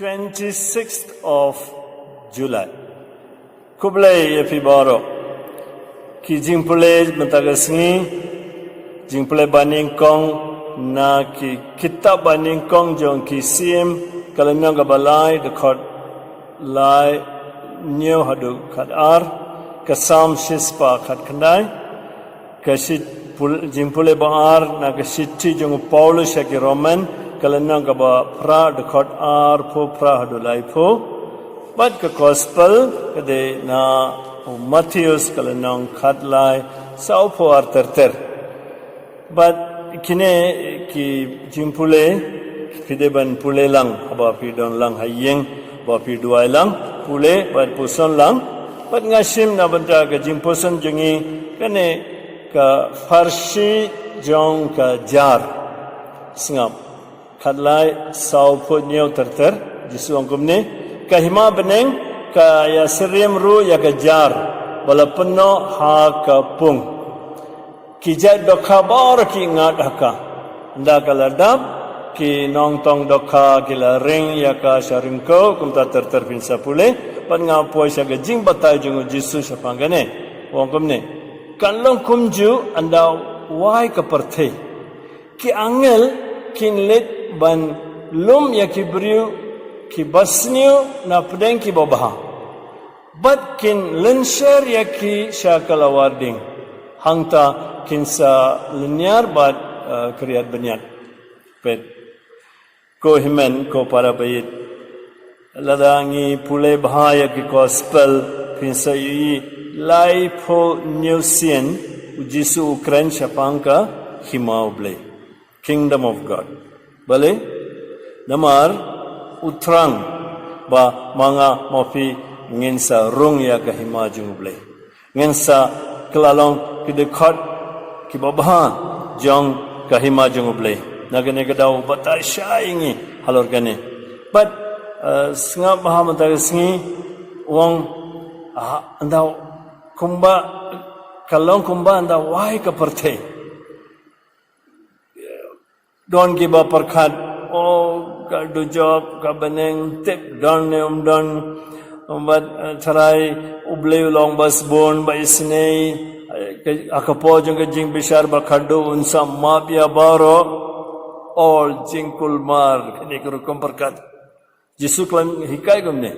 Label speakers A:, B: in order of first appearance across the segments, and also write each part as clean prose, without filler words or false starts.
A: 26th of July. Kublai Epibaro. Ki jingpule matagasngi, jingpule baning kong na ki kitab baning kong jong ki sim kalamyang gabalai the court lai new hadu khat ar kasam shispa khat khandai kasit jingpule baar na kasitti jong Paulus ki Roman kalamyang gaba pra the court ar pho pra hadu lai pho but ka gospel kade na Matthews kalanang khatlai sau pho ar ter but kine ki jimpule fideban pule lang aba pidon lang hayeng ba piduai lang pule but puson lang but ngasim na banta ka jimposan jungi kane ka farsi jong ka jar singap khatlai sau pho nyau ter jisu angkumne kahima beneng ka ya serim ru ya kejar bala penuh ha kapung kijat dokha bar ki ngat haka nda kaladap ki nong tong dokha ki la ring ya ka sharingko kumta ter pinsa pule pan nga poi sa gajing batai jung jisu sapangane wong kumne kanlong kumju anda wai ka parthe ki angel kin let ban lum ya ki briu ki basniu na pedeng ki babaha but kin lenser ya ki syakala warding hangta kin sa linear but kriyat banyat pet ko himen ko para bayit ladangi pule bahaya ki gospel pinsa yi life new sin jisu ukran syapangka himauble kingdom of god bale namar utrang ba mga mafi ngensa rung ya kahima jungle ngensa kelalong kidekhat kibabha jong kahima jungle nagane gadau batai shaingi halor gane but singa baha matagasngi wong andau kumba kalong kumba andau wai ka parthe don't give up perkhat oh ka do job ka beneng tip don don but tharai uble long bas bon ba isne akapo jong jing bishar ba khaddo unsa mapia baro all jingkul mar kene ko komperkat jisu klan hikai gumne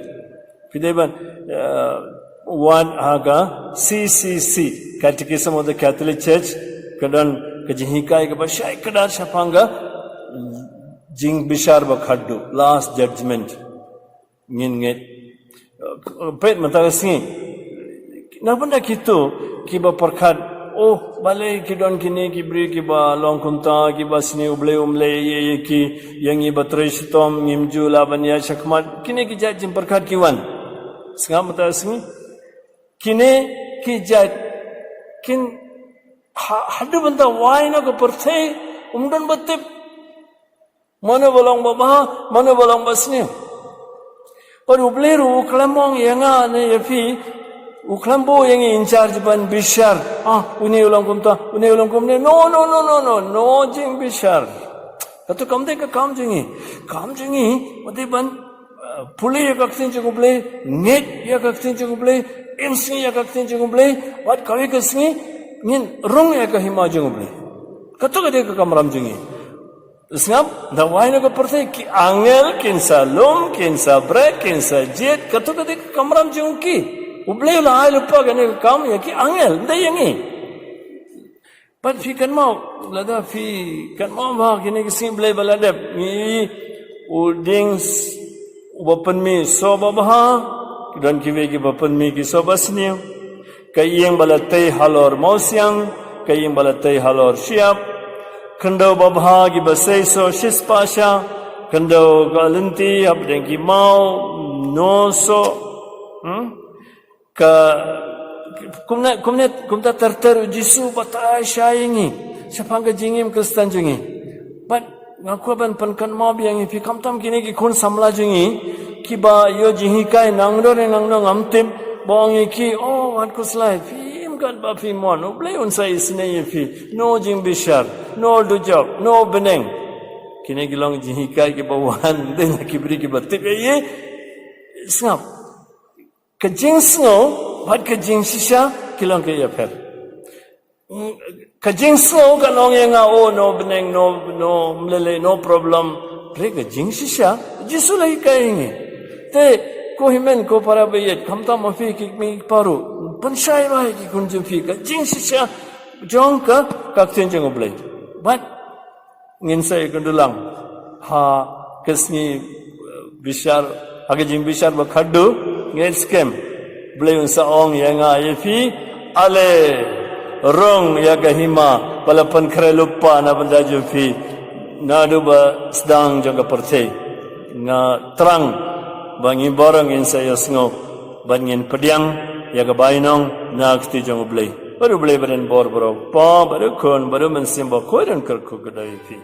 A: fideban one aga CCC Catechism of the Catholic Church kadan kajihikai ka ba shai kadar shapanga jing bishar ba khaddu last judgment ngin nget pet matagasngi napanda kitu kiba perkhat oh balai kidon kini kibri kiba long kunta kiba sini uble umle ye ki yang iba tristom ngimju labanya shakmat kini ki jat jim perkhat kiwan singa matagasngi kini ki jat kin hadu banta waina ko perthai umdan batip mana bolong babaha, mana bolong basni. Pada ubleru uklamong yanga ne yafi uklambo yang in charge ban bishar. Uni ulang kumne. No jing bishar. Katu kamde ka kam jingi. Mati ban puli ya kaksin cukuple, net ya kaksin cukuple, MC ya kaksin cukuple. Wat kawi kasni ngin rung ya kahima cukuple. Katu kade ka kamram jingi. Sebab dawaina ko percaya ki angel kinsa lom kinsa brek kinsa jet katu kati kamram jungki uble la ai lupa gane kam ya ki angel ndai yangi but fi kan mau lada fi kan mau ba kini kisim ble balada mi udings ubapan mi so babaha dan kiwe ki bapan mi ki so basni kayeng balatai halor mausiang kayeng balatai halor siap kendo babha ki basai so shispasha kendo galanti abdeng ki mau no so ka kumta terter jisu batai shaingi sapanga jingim kristan jungi but ngaku ban pankan mau biang fi kamtam kini ki khun samla jungi ki ba yo jihi kai nangdo ngamtim bong ki oh what kus life kan ba fi mon uble unsa isne fi no jing bishar no do job no beneng kini gilong jihikai ke bawan dengan kibri ke batik ye sngap kejing sngo bat kejing sisa kilong ke ya per kejing sngo kanong yang no beneng no mlele no problem bre kejing sisa jisulai kai ni te ko himen ko para bayet khamta mafi ki mi paru panshai bai ki kunju fi kejing sisa jong ka kakten jong oblai bat ngin sai kundulang ha kesni bishar age jing bishar ba khaddu ngel scam blai unsa ong yanga yefi ale rong ya gahima palapan krelupa na banda jufi na duba sedang jaga percay nga terang bangi barang in saya sngo bangin pediang ya gabainong na kti jong blai baru blai badan bor bro pa baru kon baru mensimba koiran kerku kedai fi